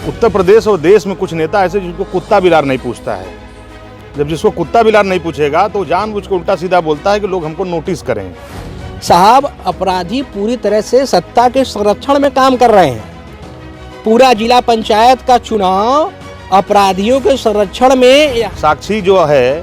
उत्तर प्रदेश और देश में कुछ नेता ऐसे जिसको कुत्ता बिलार नहीं पूछता है। जब जिसको कुत्ता बिलार नहीं पूछेगा तो जानबूझ के उल्टा सीधा बोलता है कि लोग हमको नोटिस करें। साहब, अपराधी पूरी तरह से सत्ता के संरक्षण में काम कर रहे हैं। पूरा जिला पंचायत का चुनाव अपराधियों के संरक्षण में। साक्षी जो है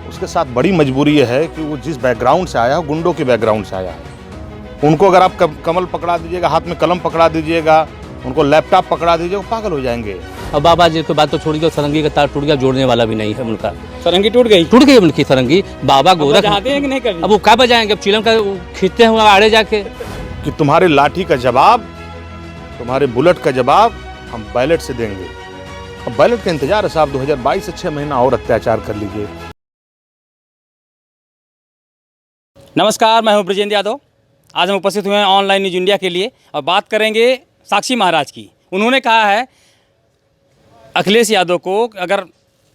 उसके साथ बड़ी मजबूरी है कि वो जिस बैकग्राउंड से आया है, गुंडों के बैकग्राउंड से आया है। उनको अगर आप कमल पकड़ा दीजिएगा, हाथ में कलम पकड़ा दीजिएगा, उनको लैपटॉप पकड़ा दीजिएगा, वो पागल हो जाएंगे। अब बाबा जी की बात तो छोड़ गया, सरंगी का तार टूट गया, जोड़ने वाला भी नहीं है उनका। सरंगी टूट गई उनकी सरंगी। बाबा गोरख बजाते हैं कि नहीं करते? अब वो क्या बजाएंगे? अब चिलम का खींचते हैं आड़े जाके कि तुम्हारे लाठी का जवाब, तुम्हारे बुलेट का जवाब हम बैलेट से देंगे। अब बैलेट का इंतजार है साहब, 2022 से 6 महीना और अत्याचार कर लीजिए। नमस्कार, मैं हूं ब्रजेंद्र यादव। आज हम उपस्थित हुए हैं ऑनलाइन न्यूज इंडिया के लिए और बात करेंगे साक्षी महाराज की। उन्होंने कहा है अखिलेश यादव को, अगर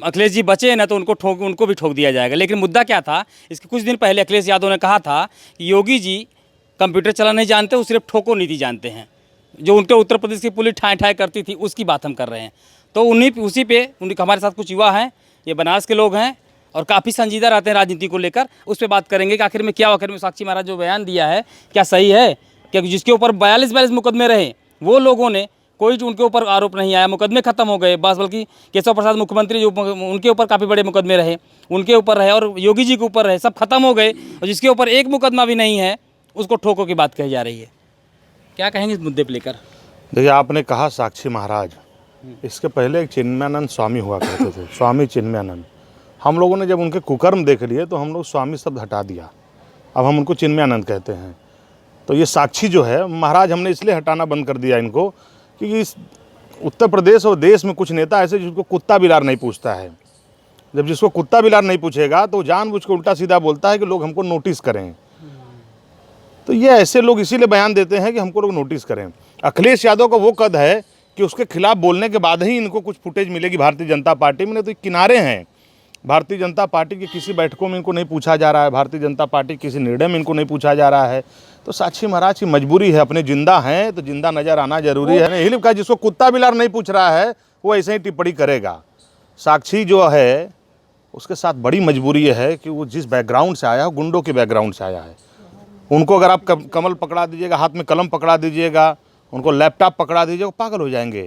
अखिलेश जी बचे ना तो उनको भी ठोक दिया जाएगा। लेकिन मुद्दा क्या था? इसके कुछ दिन पहले अखिलेश यादव ने कहा था कि योगी जी कंप्यूटर चलाना नहीं जानते, वो सिर्फ ठोको नीति जानते हैं। जो उनके उत्तर प्रदेश की पुलिस ठाए ठाए करती थी, उसकी बात हम कर रहे हैं। तो उसी पे हमारे साथ कुछ युवा हैं, ये बनारस के लोग हैं और काफ़ी संजीदा रहते हैं राजनीति को लेकर। उस पर बात करेंगे कि आखिर में क्या, आखिर में साक्षी महाराज जो बयान दिया है क्या सही है? क्या जिसके ऊपर 42 मुकदमे रहे वो लोगों ने, कोई उनके ऊपर आरोप नहीं आया, मुकदमे खत्म हो गए। बस बल्कि केशव प्रसाद मुख्यमंत्री जो उनके ऊपर काफ़ी बड़े मुकदमे रहे, उनके ऊपर रहे और योगी जी के ऊपर रहे, सब खत्म हो गए। और जिसके ऊपर एक मुकदमा भी नहीं है उसको ठोको की बात कही जा रही है। क्या कहेंगे इस मुद्दे पर लेकर? देखिए, आपने कहा साक्षी महाराज, इसके पहले एक चिन्मयानंद स्वामी हुआ करते थे, स्वामी चिन्मयानंद। हम लोगों ने जब उनके कुकर्म देख लिए तो हम लोग स्वामी शब्द हटा दिया, अब हम उनको चिन्मयानंद कहते हैं। तो ये साक्षी जो है महाराज, हमने इसलिए हटाना बंद कर दिया इनको क्योंकि इस उत्तर प्रदेश और देश में कुछ नेता ऐसे जिसको कुत्ता बिलार नहीं पूछता है। जब जिसको कुत्ता बिलार नहीं पूछेगा तो जानबूझ के उल्टा सीधा बोलता है कि लोग हमको नोटिस करें। तो ये ऐसे लोग इसीलिए बयान देते हैं कि हमको लोग नोटिस करें। अखिलेश यादव का वो कद है कि उसके खिलाफ बोलने के बाद ही इनको कुछ फुटेज मिलेगी भारतीय जनता पार्टी में, नहीं तो किनारे हैं। भारतीय जनता पार्टी की किसी बैठकों में इनको नहीं पूछा जा रहा है, भारतीय जनता पार्टी किसी निर्णय में इनको नहीं पूछा जा रहा है। तो साक्षी महाराज की मजबूरी है, अपने जिंदा हैं तो जिंदा नजर आना जरूरी है। नहीं लिखा जिसको कुत्ता बिलार नहीं पूछ रहा है वो ऐसे ही टिप्पणी करेगा। साक्षी जो है उसके साथ बड़ी मजबूरी है कि वो जिस बैकग्राउंड से आया है, गुंडों के बैकग्राउंड से आया है। उनको अगर आप कमल पकड़ा दीजिएगा, हाथ में कलम पकड़ा दीजिएगा, उनको लैपटॉप पकड़ा दीजिएगा, वो पागल हो जाएंगे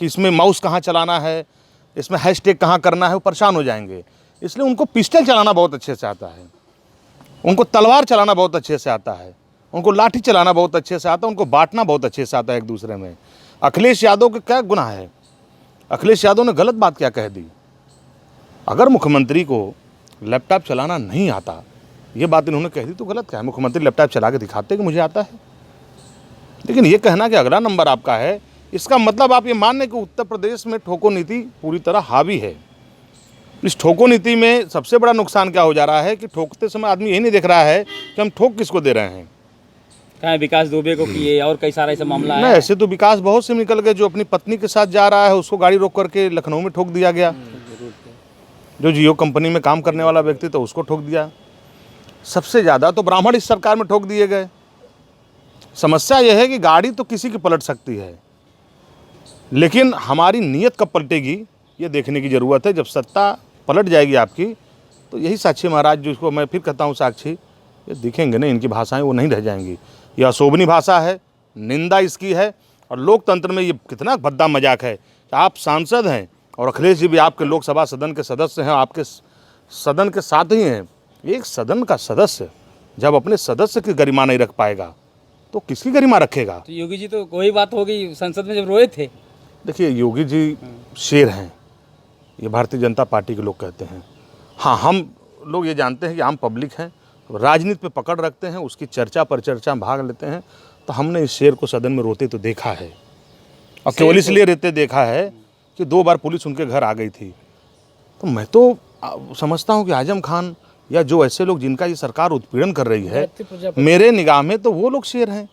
कि इसमें माउस कहाँ चलाना है, इसमें हैशटैग कहाँ करना है, वो परेशान हो जाएंगे। इसलिए उनको पिस्टल चलाना बहुत अच्छे से आता है, उनको तलवार चलाना बहुत अच्छे से आता है, उनको लाठी चलाना बहुत अच्छे से आता है, उनको बांटना बहुत अच्छे से आता है एक दूसरे में। अखिलेश यादव का क्या गुनाह है? अखिलेश यादव ने गलत बात क्या कह दी? अगर मुख्यमंत्री को लैपटॉप चलाना नहीं आता, ये बात इन्होंने कह दी तो गलत क्या है? मुख्यमंत्री लैपटॉप चला के दिखाते कि मुझे आता है। लेकिन ये कहना कि अगला नंबर आपका है, इसका मतलब आप ये मान लें कि उत्तर प्रदेश में ठोको नीति पूरी तरह हावी है। इस ठोको नीति में सबसे बड़ा नुकसान क्या हो जा रहा है कि ठोकते समय आदमी यही नहीं देख रहा है कि हम ठोक किसको दे रहे हैं। कहा विकास दुबे को किए और कई सारा ऐसा मामला है। नहीं, ऐसे तो विकास बहुत से निकल गए। जो अपनी पत्नी के साथ जा रहा है उसको गाड़ी रोक करके लखनऊ में ठोक दिया गया। जो जियो कंपनी में काम करने वाला व्यक्ति तो उसको ठोक दिया। सबसे ज़्यादा तो ब्राह्मण इस सरकार में ठोक दिए गए। समस्या यह है कि गाड़ी तो किसी की पलट सकती है, लेकिन हमारी नीयत कब पलटेगी ये देखने की ज़रूरत है। जब सत्ता पलट जाएगी आपकी तो यही साक्षी महाराज, जिसको मैं फिर कहता हूँ साक्षी, ये दिखेंगे ना, इनकी भाषाएं वो नहीं रह जाएंगी। यह अशोभनीय भाषा है, निंदा इसकी है। और लोकतंत्र में ये कितना भद्दा मजाक है कि आप सांसद हैं और अखिलेश जी भी आपके लोकसभा सदन के सदस्य हैं, आपके सदन के साथ ही हैं। एक सदन का सदस्य जब अपने सदस्य की गरिमा नहीं रख पाएगा तो किसकी गरिमा रखेगा? तो योगी जी तो कोई बात हो गई संसद में जब रोए थे। देखिए, योगी जी शेर हैं, ये भारतीय जनता पार्टी के लोग कहते हैं। हाँ, हम लोग ये जानते हैं कि आम पब्लिक हैं, राजनीति पे पकड़ रखते हैं, उसकी चर्चा पर चर्चा में भाग लेते हैं। तो हमने इस शेर को सदन में रोते तो देखा है, और केवल इसलिए रोते देखा है कि 2 बार पुलिस उनके घर आ गई थी। तो मैं तो समझता हूँ कि आजम खान या जो ऐसे लोग जिनका ये सरकार उत्पीड़न कर रही है, मेरे निगाह में तो वो लोग शेर हैं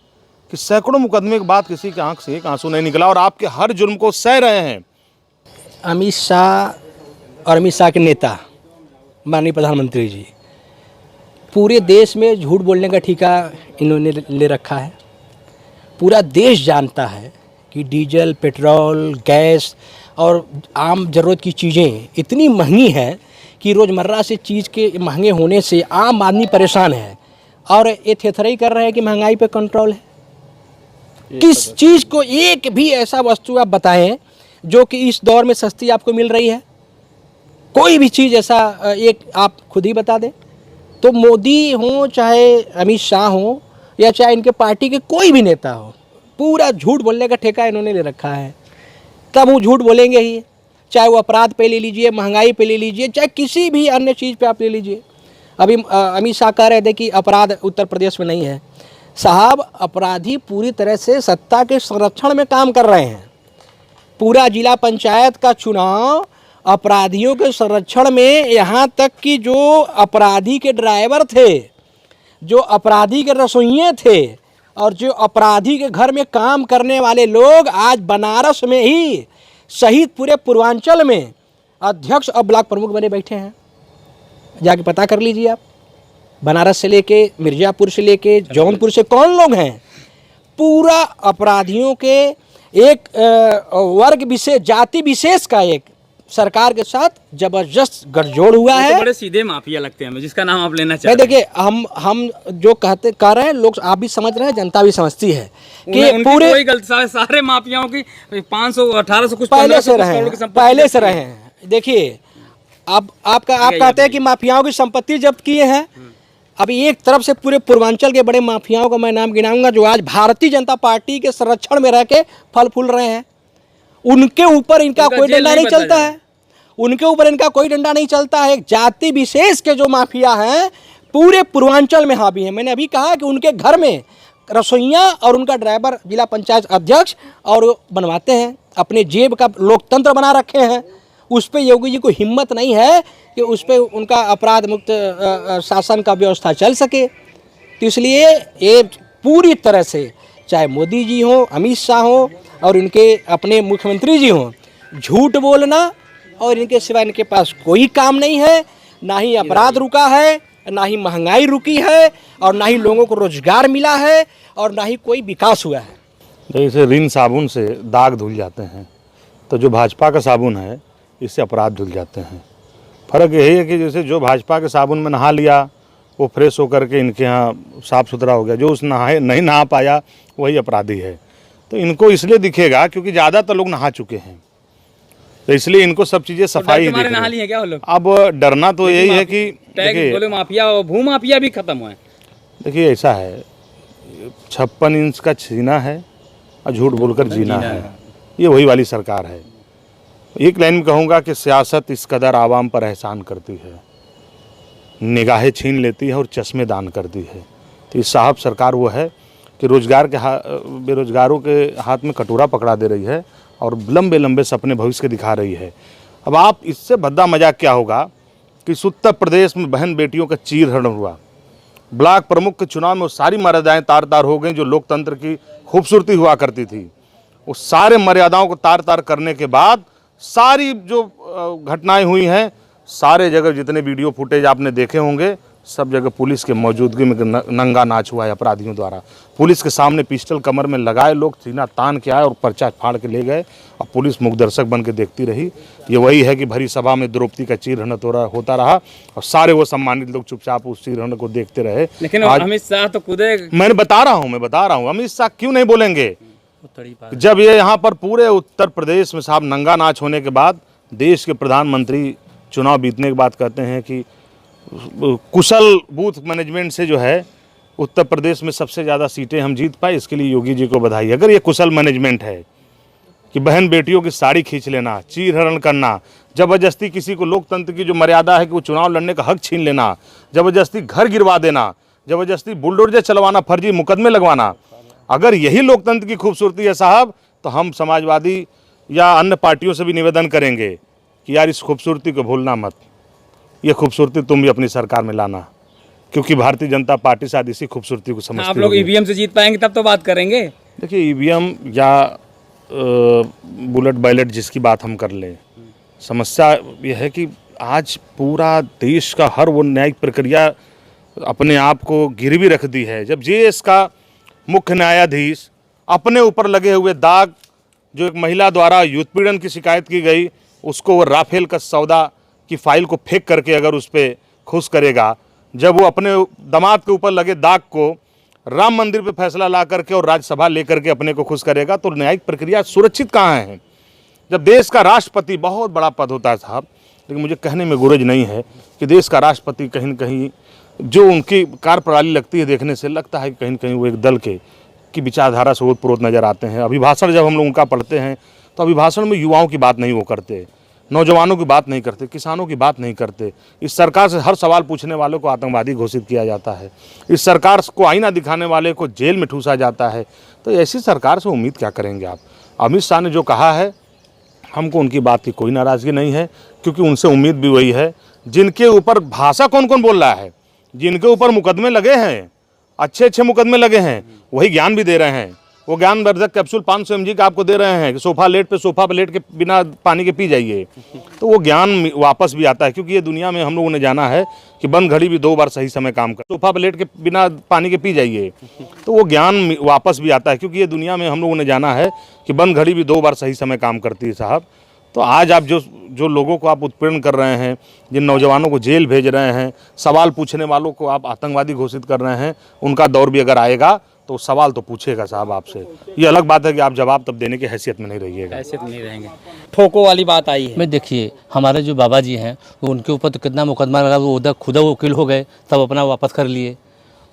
कि सैकड़ों मुकदमे के बाद किसी की आंख से एक आंसू नहीं निकला और आपके हर जुर्म को सह रहे हैं। अमित शाह और अमित शाह के नेता माननीय प्रधानमंत्री जी पूरे देश में झूठ बोलने का ठेका इन्होंने ले रखा है। पूरा देश जानता है कि डीजल, पेट्रोल, गैस और आम ज़रूरत की चीज़ें इतनी महंगी हैं कि रोज़मर्रा से चीज़ के महंगे होने से आम आदमी परेशान है। और ये थेथराई कर रहे हैं कि महंगाई पे कंट्रोल है। किस चीज़ को एक भी ऐसा वस्तु आप बताएं जो कि इस दौर में सस्ती आपको मिल रही है? कोई भी चीज़ ऐसा एक आप खुद ही बता दें। तो मोदी हो चाहे अमित शाह हो या चाहे इनके पार्टी के कोई भी नेता हो, पूरा झूठ बोलने का ठेका इन्होंने ले रखा है। तब वो झूठ बोलेंगे ही, चाहे वो अपराध पे ले लीजिए, महंगाई पे ले लीजिए, चाहे किसी भी अन्य चीज़ पे आप ले लीजिए। अभी अमित शाह कह रहे थे कि अपराध उत्तर प्रदेश में नहीं है। साहब, अपराधी पूरी तरह से सत्ता के संरक्षण में काम कर रहे हैं। पूरा जिला पंचायत का चुनाव अपराधियों के संरक्षण में, यहाँ तक कि जो अपराधी के ड्राइवर थे, जो अपराधी के रसोइये थे और जो अपराधी के घर में काम करने वाले लोग आज बनारस में ही सहित पूरे पूर्वांचल में अध्यक्ष और ब्लॉक प्रमुख बने बैठे हैं। जाके पता कर लीजिए आप, बनारस से लेके, मिर्ज़ापुर से लेके, जौनपुर से कौन लोग हैं। पूरा अपराधियों के एक वर्ग विशेष, जाति विशेष का एक सरकार के साथ जबरदस्त गठजोड़ हुआ है। तो बड़े सीधे माफिया लगते हैं हमें, जिसका नाम आप लेना चाहते हैं। देखिए, हम जो कह रहे हैं, लोग आप भी समझ रहे हैं, जनता भी समझती है कि पूरे कोई गलती, सारे माफियाओं की 500 1800 कुछ पहले से रहे हैं। देखिए, अब आप कहते हैं कि माफियाओं की संपत्ति जब्त किए हैं। अभी एक तरफ से पूरे पूर्वांचल के बड़े माफियाओं का मैं नाम गिनाऊंगा जो आज भारतीय जनता पार्टी के संरक्षण में रह के फल फूल रहे हैं। उनके ऊपर इनका कोई डंडा नहीं चलता है, उनके ऊपर इनका कोई डंडा नहीं चलता है। जाति विशेष के जो माफिया हैं पूरे पूर्वांचल में हावी हैं। मैंने अभी कहा कि उनके घर में रसोइया और उनका ड्राइवर जिला पंचायत अध्यक्ष और बनवाते हैं। अपने जेब का लोकतंत्र बना रखे हैं। उस पर योगी जी को हिम्मत नहीं है कि उस पर उनका अपराध मुक्त शासन का व्यवस्था चल सके। तो इसलिए ये पूरी तरह से, चाहे मोदी जी हो, अमित शाह हो और इनके अपने मुख्यमंत्री जी हों, झूठ बोलना और इनके सिवा इनके पास कोई काम नहीं है। ना ही अपराध रुका है, ना ही महंगाई रुकी है और ना ही लोगों को रोजगार मिला है और ना ही कोई विकास हुआ है। जैसे रिन साबुन से दाग धुल जाते हैं, तो जो भाजपा का साबुन है इससे अपराध धुल जाते हैं। फ़र्क यही है कि जैसे जो भाजपा के साबुन में नहा लिया वो फ्रेश होकर के इनके यहाँ साफ़ सुथरा हो गया, जो उस नहीं नहा पाया वही अपराधी है। तो इनको इसलिए दिखेगा क्योंकि ज़्यादातर लोग नहा चुके हैं, तो इसलिए इनको सब चीज़ें सफाई दिख नहा ली है क्या वो लोग? अब डरना तो यही है कि बोले माफिया और भू माफिया भी खत्म हुए। देखिए, ऐसा है, 56 इंच का छीना है और झूठ बोलकर जीना है। ये वही वाली सरकार है। एक लाइन में कहूँगा कि सियासत इस कदर आवाम पर एहसान करती है, निगाहें छीन लेती है और चश्मे दान करती है। तो इस साहब सरकार वो है कि बेरोजगारों के हाथ में कटोरा पकड़ा दे रही है और लंबे लंबे सपने भविष्य के दिखा रही है। अब आप इससे भद्दा मजाक क्या होगा कि उत्तर प्रदेश में बहन बेटियों का चीरहरण हुआ, ब्लॉक प्रमुख के चुनाव में वो सारी मर्यादाएं तार तार हो गई जो लोकतंत्र की खूबसूरती हुआ करती थी। उस सारे मर्यादाओं को तार तार करने के बाद सारी जो घटनाएं हुई हैं, सारे जगह जितने वीडियो फुटेज आपने देखे होंगे, सब जगह पुलिस के मौजूदगी में नंगा नाच हुआ है अपराधियों द्वारा। पुलिस के सामने पिस्टल कमर में लगाए, लोग सीना तान के आए और पर्चा फाड़ के ले गए और पुलिस मुख दर्शक बन के देखती रही। ये वही है कि भरी सभा में द्रौपदी का चीरहरण होता रहा और सारे वो सम्मानित लोग चुपचाप उस चीरहरण को देखते रहे। लेकिन अमित शाह तो खुद मैं बता रहा हूँ अमित शाह क्यों नहीं बोलेंगे? जब ये यहाँ पर पूरे उत्तर प्रदेश में साहब नंगा नाच होने के बाद देश के प्रधानमंत्री चुनाव बीतने के बाद कहते हैं कि कुशल बूथ मैनेजमेंट से जो है उत्तर प्रदेश में सबसे ज़्यादा सीटें हम जीत पाए, इसके लिए योगी जी को बधाई। अगर ये कुशल मैनेजमेंट है कि बहन बेटियों की साड़ी खींच लेना, चीरहरण करना, ज़बरदस्ती किसी को लोकतंत्र की जो मर्यादा है कि वो चुनाव लड़ने का हक छीन लेना, ज़बरदस्ती घर गिरवा देना, ज़बरदस्ती बुलडोजर चलवाना, फर्जी मुकदमे लगवाना, अगर यही लोकतंत्र की खूबसूरती है साहब, तो हम समाजवादी या अन्य पार्टियों से भी निवेदन करेंगे कि यार इस खूबसूरती को भूलना मत। ये खूबसूरती तुम भी अपनी सरकार में लाना, क्योंकि भारतीय जनता पार्टी शायद इसी खूबसूरती को समझती है। आप लोग ईवीएम से जीत पाएंगे तब तो बात करेंगे। देखिए, ईवीएम या बुलेट बैलेट जिसकी बात हम कर लें, समस्या यह है कि आज पूरा देश का हर वो न्यायिक प्रक्रिया अपने आप को गिरवी रख दी है। जब देश का मुख्य न्यायाधीश अपने ऊपर लगे हुए दाग जो एक महिला द्वारा उत्पीड़न की शिकायत की गई, उसको वो राफेल का सौदा की फाइल को फेंक करके अगर उस पर खुश करेगा, जब वो अपने दामाद के ऊपर लगे दाग को राम मंदिर पे फैसला ला करके और राज्यसभा लेकर के अपने को खुश करेगा, तो न्यायिक प्रक्रिया सुरक्षित कहाँ है? जब देश का राष्ट्रपति, बहुत बड़ा पद होता है साहब, लेकिन मुझे कहने में गुरेज नहीं है कि देश का राष्ट्रपति कहीं न कहीं जो उनकी कार्यप्रणाली लगती है, देखने से लगता है कि कहीं न कहीं वो एक दल की विचारधारा से ओतप्रोत नज़र आते हैं। अभिभाषण जब हम लोग उनका पढ़ते हैं तो अभिभाषण में युवाओं की बात नहीं वो करते, नौजवानों की बात नहीं करते, किसानों की बात नहीं करते। इस सरकार से हर सवाल पूछने वालों को आतंकवादी घोषित किया जाता है, इस सरकार को आईना दिखाने वाले को जेल में ठूसा जाता है। तो ऐसी सरकार से उम्मीद क्या करेंगे आप? अमित शाह ने जो कहा है, हमको उनकी बात की कोई नाराज़गी नहीं है, क्योंकि उनसे उम्मीद भी वही है। जिनके ऊपर भाषा कौन कौन बोल रहा है, जिनके ऊपर मुकदमे लगे हैं, अच्छे अच्छे मुकदमे लगे हैं, वही ज्ञान भी दे रहे हैं। वो ज्ञान वर्धक कैप्सूल 500 mg का आपको दे रहे हैं कि सोफा पे लेट के बिना पानी के पी जाइए, तो वो ज्ञान वापस भी आता है। क्योंकि ये दुनिया में हम लोगों ने जाना है कि बंद घड़ी भी 2 बार सही समय काम कर, सोफा पे लेट के बिना पानी के पी जाइए, तो वो ज्ञान वापस भी आता है। क्योंकि ये दुनिया में हम लोगों ने जाना है कि बंद घड़ी भी 2 बार सही समय काम करती है साहब। तो आज आप जो लोगों को आप उत्पीड़न कर रहे हैं, जिन नौजवानों को जेल भेज रहे हैं, सवाल पूछने वालों को आप आतंकवादी घोषित कर रहे हैं, उनका दौर भी अगर आएगा तो सवाल तो पूछेगा साहब आपसे। ये अलग बात है कि आप जवाब तब देने की हैसियत में नहीं रहिएगा। ऐसे तो नहीं रहेंगे। ठोको वाली बात आई है। मैं देखिए, हमारे जो बाबा जी हैं वो उनके ऊपर तो कितना मुकदमा लगा, वो उधर खुदा वकील हो गए, सब अपना वापस कर लिए।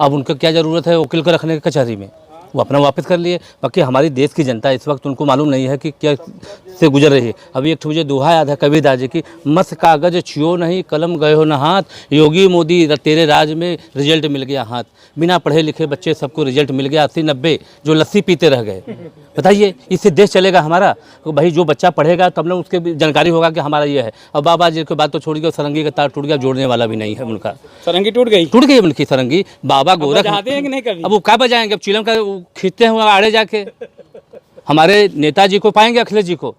अब उनको क्या ज़रूरत है वकील को रखने की कचहरी में? वो अपना वापस कर लिए। बाकी हमारी देश की जनता इस वक्त उनको मालूम नहीं है कि क्या से गुजर रही है। अभी एक मुझे दोहा याद है कबीरदास जी की, मस्त कागज छियो नहीं कलम गए हो न हाथ, योगी मोदी तेरे राज में रिजल्ट मिल गया हाथ। बिना पढ़े लिखे बच्चे सबको रिजल्ट मिल गया, 80-90 जो लस्सी पीते रह गए। बताइए, इससे देश चलेगा हमारा? तो भाई जो बच्चा पढ़ेगा तब ना उसके भी जानकारी होगा कि हमारा ये है। अब बाबा जी की बात तो छोड़ गया, सरंगी का तार टूट गया, जोड़ने वाला भी नहीं है उनका। सरंगी टूट गई उनकी सरंगी। बाबा गोरख बजाते हैं कि नहीं कभी? अब वो क्या बजाएंगे? अब चिलम का खींचते हैं आड़े जाके। हमारे नेताजी को पाएंगे, अखिलेश जी को?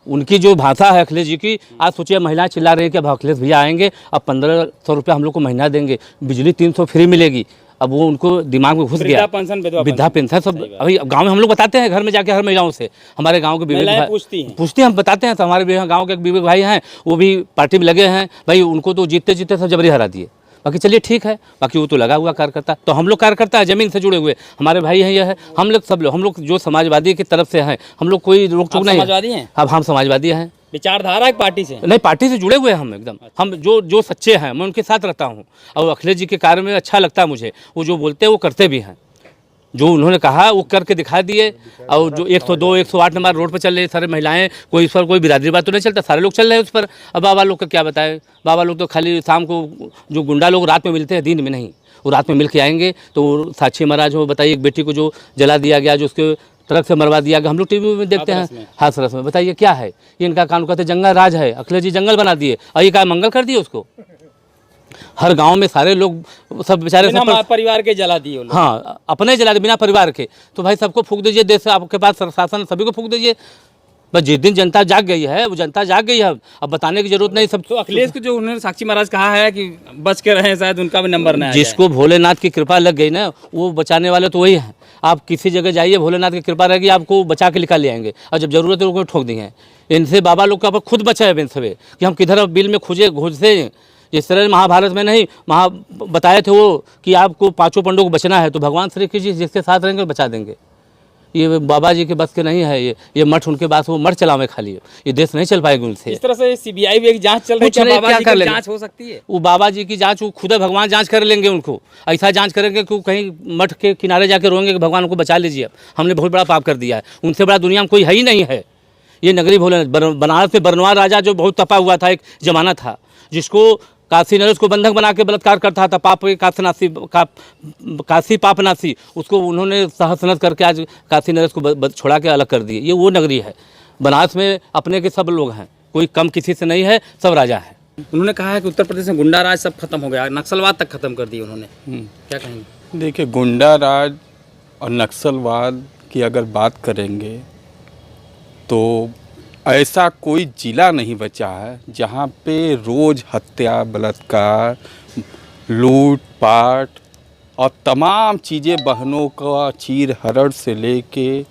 उनकी जो भाषा है अखिलेश जी की, आज सोचिए महिलाएं चिल्ला रही है कि अब अखिलेश भैया आएंगे, अब 1500 रुपया हम लोग को महीना देंगे, बिजली 300 फ्री मिलेगी। अब वो उनको दिमाग में घुस गया, वृद्धा पेंशन सब। अभी गांव में हम लोग बताते हैं, घर में जाके हर महिलाओं से, हमारे गांव के विवेक पूछती हैं, हम बताते हैं। तो हमारे गांव के एक विवेक भाई हैं, वो भी पार्टी में लगे हैं भाई, उनको तो जीतते जीतते सब जबरी हरा दिए। बाकी चलिए ठीक है, बाकी वो तो लगा हुआ कार्यकर्ता। तो हम लोग कार्यकर्ता है, जमीन से जुड़े हुए हमारे भाई हैं, यह है हम लोग, सब लोग हम लोग जो समाजवादी की तरफ से हैं, हम लोग कोई रोक टोक नहीं है। अब हम समाजवादी हैं, विचारधारा एक पार्टी से नहीं, पार्टी से जुड़े हुए हैं हम एकदम। हम जो सच्चे हैं मैं उनके साथ रहता हूँ, और अखिलेश जी के कार्य में अच्छा लगता है मुझे। वो जो बोलते हैं वो करते भी हैं, जो उन्होंने कहा वो करके दिखा दिए। और जो 102 108 नंबर रोड पर चल रहे सारे महिलाएं, कोई इस पर कोई बिरादरी बात तो नहीं चलता, सारे लोग चल रहे हैं उस पर। अब बाबा लोग का क्या बताएं? बाबा लोग तो खाली शाम को, जो गुंडा लोग रात में मिलते हैं, दिन में नहीं, वो रात में मिल के आएंगे। तो साक्षी महाराज हो, बताइए, एक बेटी को जो जला दिया गया, जो उसके ट्रक से मरवा दिया गया, हम लोग टीवी में देखते हैं, हाथरस में। बताइए क्या है ये? इनका कानून कहते जंगल राज है, अखिलेश जी जंगल बना दिए, और ये क्या मंगल कर दिए उसको? हर गांव में सारे लोग सब बेचारे परिवार के जला दिए। हाँ, अपने जला दिए बिना परिवार के। तो भाई सबको फूंक दीजिए, देश आपके पास शासन, सभी को फूंक दीजिए। बस जिस दिन जनता जाग गई है, वो जनता जाग गई है, अब बताने की जरूरत नहीं। सब तो अखिलेश को जो उन्होंने साक्षी महाराज कहा है कि बच के रहें, शायद उनका भी नंबर नहीं। जिसको भोलेनाथ की कृपा लग गई ना, वो बचाने वाले तो वही हैं। आप किसी जगह जाइए, भोलेनाथ की कृपा रहेगी, आपको बचा के निकाल ले आएंगे, और जब जरूरत है उनको ठोक देंगे। इनसे बाबा लोग का खुद बचा है इनसे कि हम किधर बिल में घुसे। जिस तरह महाभारत में नहीं बताए थे वो कि आपको 5 पांडवों को बचना है, तो भगवान श्री कृष्ण जिसके साथ रहेंगे बचा देंगे। ये बाबा जी के बस के नहीं है, ये मठ उनके पास, वो मठ चलावे खाली, ये देश नहीं चल पाएगा उनसे। इस तरह से सीबीआई भी एक जांच चल रही है, बाबा जी की जांच हो सकती है। वो बाबा जी की जांच वो खुद भगवान जांच कर लेंगे, उनको ऐसा जांच करेंगे कि कहीं मठ के किनारे जाके रोएंगे कि भगवान को बचा लीजिए, हमने बहुत बड़ा पाप कर दिया है, उनसे बड़ा दुनिया में कोई है ही नहीं है। ये नगरी भोलेनाथ, बनारस में बरनवाल राजा जो बहुत तपा हुआ था, एक जमाना था, जिसको काशी नरेश को बंधक बना के बलात्कार करता था, काशी पापनाशी, उसको उन्होंने सहसनत करके आज काशी नरेश को छोड़ा के अलग कर दिए। ये वो नगरी है। बनारस में अपने के सब लोग हैं, कोई कम किसी से नहीं है, सब राजा है। उन्होंने कहा है कि उत्तर प्रदेश में गुंडा राज सब खत्म हो गया, नक्सलवाद तक खत्म कर दिया उन्होंने। क्या कहेंगे? देखिए, गुंडा राज और नक्सलवाद की अगर बात करेंगे तो ऐसा कोई जिला नहीं बचा है जहाँ पे रोज़ हत्या, बलात्कार, लूट पाट और तमाम चीज़ें, बहनों का चीर हरण से लेके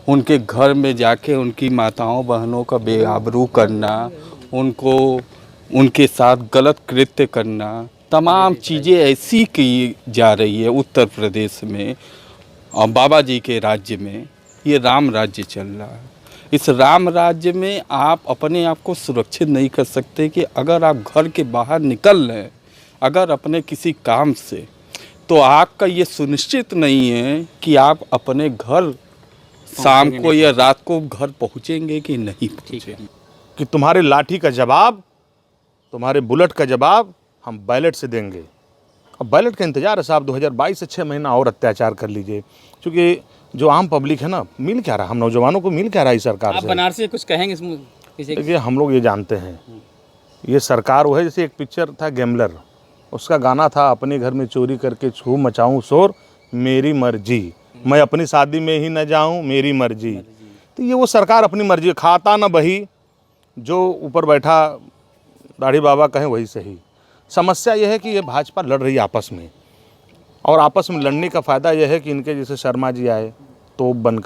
उनके घर में जाके उनकी माताओं बहनों का बेआबरू करना, उनको उनके साथ गलत कृत्य करना, तमाम चीज़ें ऐसी की जा रही है उत्तर प्रदेश में और बाबा जी के राज्य में। ये राम राज्य चल रहा है। इस राम राज्य में आप अपने आप को सुरक्षित नहीं कर सकते कि अगर आप घर के बाहर निकल रहे हैं, अगर अपने किसी काम से, तो आपका ये सुनिश्चित नहीं है कि आप अपने घर शाम को या रात को घर पहुँचेंगे कि नहीं पहुँचेंगे। कि तुम्हारे लाठी का जवाब, तुम्हारे बुलेट का जवाब हम बैलेट से देंगे। अब बैलेट का इंतजार है साहब, 2022 से 6 महीना और अत्याचार कर लीजिए, क्योंकि जो आम पब्लिक है ना, मिल क्या रहा, हम नौजवानों को मिल क्या रहा है इस सरकार आप से। बनारसी कुछ कहेंगे इसमें? देखिए, हम लोग ये जानते हैं, ये सरकार वो है, जैसे एक पिक्चर था गैम्बलर, उसका गाना था अपने घर में चोरी करके खूब मचाऊं शोर, मेरी मर्जी, मैं अपनी शादी में ही न जाऊं, मेरी मर्जी। तो ये वो सरकार अपनी मर्जी, खाता न बही, जो ऊपर बैठा दाढ़ी बाबा कहें वही सही। समस्या यह है कि ये भाजपा लड़ रही है आपस में, और आपस में लड़ने का फ़ायदा यह है कि इनके जैसे शर्मा जी आए तोप बन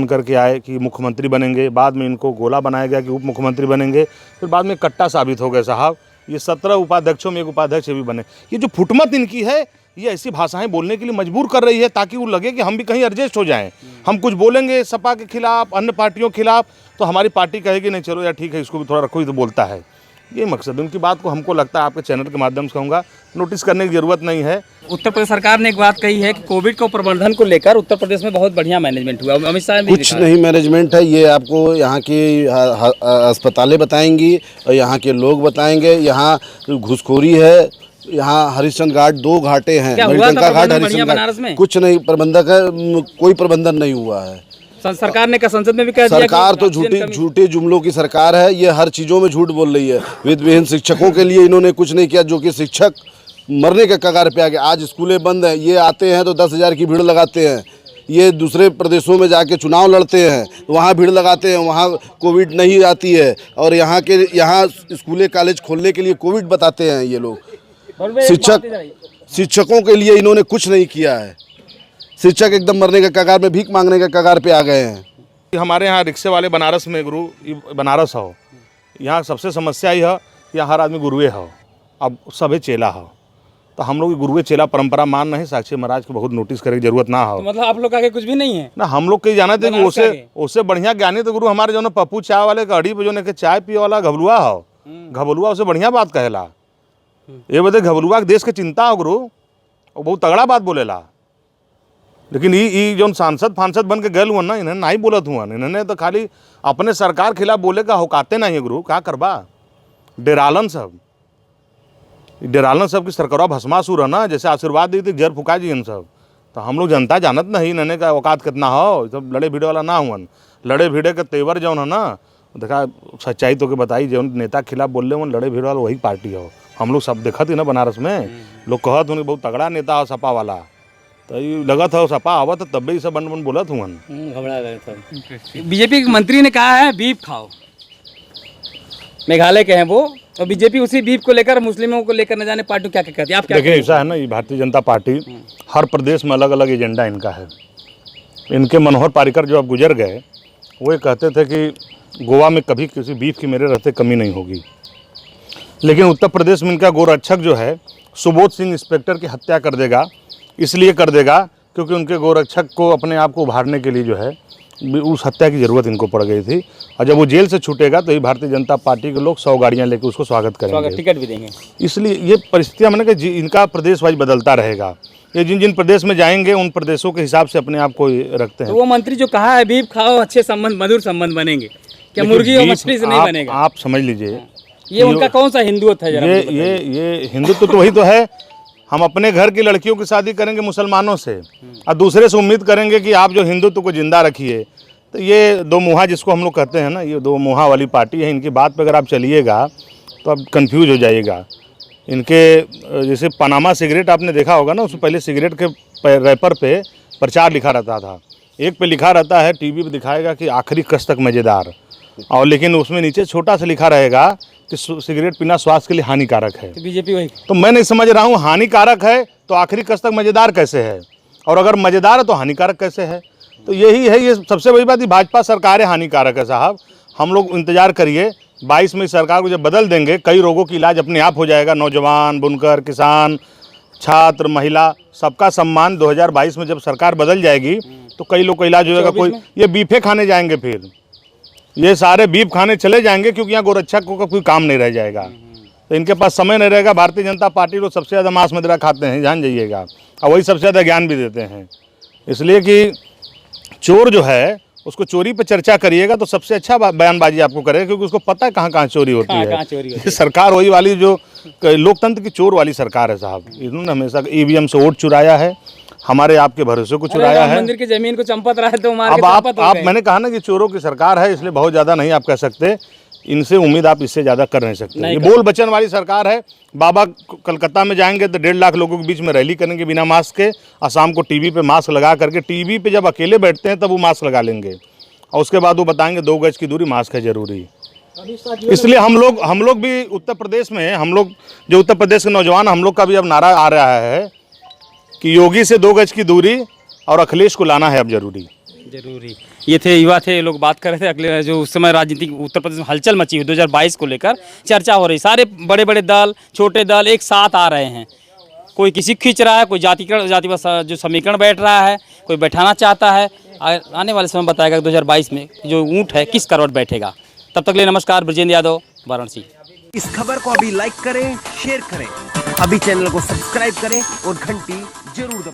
करके आए कि मुख्यमंत्री बनेंगे, बाद में इनको गोला बनाया गया कि उप मुख्यमंत्री बनेंगे, फिर बाद में कट्टा साबित हो गए साहब। ये 17 उपाध्यक्षों में एक उपाध्यक्ष भी बने। ये जो फुटमत इनकी है, ये ऐसी भाषाएं बोलने के लिए मजबूर कर रही है ताकि वो लगे कि हम भी कहीं एडजस्ट हो जाएं। हम कुछ बोलेंगे सपा के खिलाफ, अन्य पार्टियों के खिलाफ, तो हमारी पार्टी कहेगी नहीं चलो यार ठीक है, इसको भी थोड़ा रखो, ही तो बोलता है। ये मकसद है उनकी। बात को हमको लगता है आपके चैनल के माध्यम से कहूँगा, नोटिस करने की ज़रूरत नहीं है। उत्तर प्रदेश सरकार ने एक बात कही है कि कोविड को प्रबंधन को लेकर उत्तर प्रदेश में बहुत बढ़िया मैनेजमेंट हुआ। अमित शाह ने भी कुछ लिखा नहीं मैनेजमेंट है, ये आपको यहाँ की अस्पतालें बताएंगी और यहाँ के लोग बताएंगे। यहाँ घुसखोरी है, यहाँ हरिश्चंद्र घाट 2 घाटे हैं, क्या हुआ था मणिकंका घाट, प्रबंधन बढ़िया हरिश्चंद्र बनारस में? घाट, कुछ नहीं प्रबंधक है, कोई प्रबंधन नहीं हुआ है। सरकार ने संसद में भी कह दिया कि सरकार तो झूठे जुमलों की सरकार है, ये हर चीज़ों में झूठ बोल रही है। विधविहीन शिक्षकों के लिए इन्होंने कुछ नहीं किया, जो कि शिक्षक मरने के कगार पे आ गए। आज स्कूलें बंद हैं, ये आते हैं तो 10,000 की भीड़ लगाते हैं। ये दूसरे प्रदेशों में जाके चुनाव लड़ते हैं, वहाँ भीड़ लगाते हैं, वहाँ कोविड नहीं आती है, और यहाँ स्कूलें कॉलेज खोलने के लिए कोविड बताते हैं ये लोग। शिक्षकों के लिए इन्होंने कुछ नहीं किया है। शिक्षक एकदम मरने के कगार में, भीख मांगने के कगार पे आ गए हैं। हमारे यहाँ रिक्शे वाले बनारस में गुरु, बनारस हो, यहाँ सबसे समस्या ही है कि हर आदमी गुरुए हो, अब सभी चेला हो। तो हम लोग गुरुए चेला परंपरा मान नहीं, साक्षी महाराज को बहुत नोटिस करे की जरूरत ना हो। तो मतलब आप लोग आगे कुछ भी नहीं है ना, हम लोग कहीं जाना थे कि उससे बढ़िया ज्ञानी तो गुरु हमारे जो पप्पू चाय वाले का अड़ी पे जो चाय पिए वाला घबलुआ हो, घबलुआ उससे बढ़िया बात कहेला। ये बता घबलुआ के देश के चिंता हो गुरु, वो बहुत तगड़ा बात बोलेला। लेकिन ये जो सांसद फांसद बन के गए हुआ ना, इन्हें नहीं बोलत हुआ, इन्होंने तो खाली अपने सरकार खिलाफ बोले का होकाते नहीं है गुरु। क्या करबा, डेरालन सब की सरकारवा भस्मासुर है ना, जैसे आशीर्वाद दी थी जर फुका जी इन सब। तो हम लोग जनता जानत नहीं इन्होंने का औकात कितना हो, सब लड़े भिड़े वाला ना हुआ। लड़े भिड़े के तेवर जौन है ना, देखा सच्चाई तो के बताई, जो नेता खिलाफ बोल रहे लड़े भिड़े वाला वही पार्टी हो। हम लोग सब देखा थी ना बनारस में, लोग कहत उन्हें बहुत तगड़ा नेता हो सपा वाला, तो ये लगा था सपा आवत तो तब भी सब बन बोलत हुआ। घबरा गए थे। बीजेपी के मंत्री ने कहा है बीफ खाओ, मेघालय के हैं वो, और बीजेपी उसी बीफ को लेकर मुस्लिमों को लेकर न जाने पार्टी क्या कहती है। आप क्या देखिए, ऐसा है ना, ये भारतीय जनता पार्टी हर प्रदेश में अलग अलग एजेंडा इनका है। इनके मनोहर पारिकर जो अब गुजर गए, वो ये कहते थे कि गोवा में कभी किसी बीफ की मेरे रहते कमी नहीं होगी। लेकिन उत्तर प्रदेश में इनका गोरक्षक जो है सुबोध सिंह इंस्पेक्टर की हत्या कर देगा, इसलिए कर देगा क्योंकि उनके गोरक्षक को अपने आप को उभारने के लिए जो है उस हत्या की ज़रूरत इनको पड़ गई थी। और जब वो जेल से छूटेगा तो ये भारतीय जनता पार्टी के लोग 100 गाड़ियाँ लेकर उसको स्वागत करेंगे, टिकट भी देंगे। इसलिए ये परिस्थितियाँ मैंने कि इनका प्रदेश वाइज बदलता रहेगा। ये जिन जिन प्रदेश में जाएंगे उन प्रदेशों के हिसाब से अपने आप को रखते हैं। तो वो मंत्री जो कहा है बीफ खाओ, अच्छे संबंध, मधुर संबंध बनेंगे, क्या मुर्गी और मछली से नहीं बनेगा? आप समझ लीजिए, ये उनका कौन सा हिंदुत्व है जरा? ये हिंदुत्व तो वही तो है। हम अपने घर की लड़कियों की शादी करेंगे मुसलमानों से और दूसरे से उम्मीद करेंगे कि आप जो हिंदुत्व को जिंदा रखिए। तो ये दो मुहा जिसको हम लोग कहते हैं ना, ये दो मुहा वाली पार्टी है। इनकी बात पे अगर आप चलिएगा तो आप कंफ्यूज हो जाइएगा। इनके जैसे पनामा सिगरेट आपने देखा होगा ना, उससे पहले सिगरेट के रैपर पे प्रचार लिखा रहता था। एक पे लिखा रहता है, टीवी पे दिखाएगा कि आखिरी कस तक मज़ेदार, और लेकिन उसमें नीचे छोटा सा लिखा रहेगा कि सिगरेट पीना स्वास्थ्य के लिए हानिकारक है। तो बीजेपी वही, तो मैं नहीं समझ रहा हूँ, हानिकारक है तो आखिरी कस तक मज़ेदार कैसे है, और अगर मज़ेदार है तो हानिकारक कैसे है? तो यही है, ये सबसे बड़ी बात, भाजपा सरकारें हानिकारक है साहब। हम लोग इंतजार करिए, 22 में सरकार को जब बदल देंगे, कई रोगों की इलाज अपने आप हो जाएगा। नौजवान, बुनकर, किसान, छात्र, महिला, सबका सम्मान 2022 में जब सरकार बदल जाएगी तो कई लोग का इलाज हो जाएगा। कोई ये बीफे खाने जाएंगे, फिर ये सारे बीफ खाने चले जाएंगे, क्योंकि यहाँ गोरक्षकों का कोई काम नहीं रह जाएगा। तो इनके पास समय नहीं रहेगा। भारतीय जनता पार्टी लोग सबसे ज़्यादा मांस मदिरा खाते हैं, जान जाइएगा, और वही सबसे ज़्यादा ज्ञान भी देते हैं। इसलिए कि चोर जो है उसको चोरी पे चर्चा करिएगा तो सबसे अच्छा बयानबाजी आपको करेगा, क्योंकि उसको पता है कहाँ कहाँ चोरी होती है। ये सरकार वही वाली जो लोकतंत्र की चोर वाली सरकार है साहब। इन्होंने हमेशा ईवीएम से वोट चुराया है, हमारे आपके भरोसे को चुराया है। मंदिर की जमीन को चंपत रहा है तो अब आप मैंने कहा ना कि चोरों की सरकार है, इसलिए बहुत ज़्यादा नहीं आप कह सकते। इनसे उम्मीद आप इससे ज़्यादा कर नहीं सकते। ये बोल बचन वाली सरकार है। बाबा कलकत्ता में जाएंगे तो 1.5 लाख लोगों के बीच में रैली करेंगे बिना मास्क के, और शाम को टीवी पे मास्क लगा करके, टीवी पे जब अकेले बैठते हैं तब वो मास्क लगा लेंगे, और उसके बाद वो बताएंगे 2 गज की दूरी, मास्क है जरूरी। इसलिए हम लोग भी उत्तर प्रदेश में, हम लोग जो उत्तर प्रदेश के नौजवान, हम लोग का भी अब नारा आ रहा है कि योगी से 2 गज की दूरी और अखिलेश को लाना है अब जरूरी। ये थे युवा थे, लोग बात कर रहे थे। अगले जो उस समय राजनीतिक उत्तर प्रदेश में हलचल मची हुई 2022 को लेकर चर्चा हो रही, सारे बड़े बड़े दल, छोटे दल एक साथ आ रहे हैं। कोई किसी खींच रहा है, कोई जाति जो समीकरण बैठ रहा है, कोई बैठाना चाहता है। आने वाले समय बताएगा 2022 में जो ऊँट है किस करवट बैठेगा। तब तक के लिए नमस्कार, ब्रजेंद्र यादव, वाराणसी। इस खबर को अभी लाइक करें, शेयर करें, अभी चैनल को सब्सक्राइब करें और घंटी जरूर दबाएं।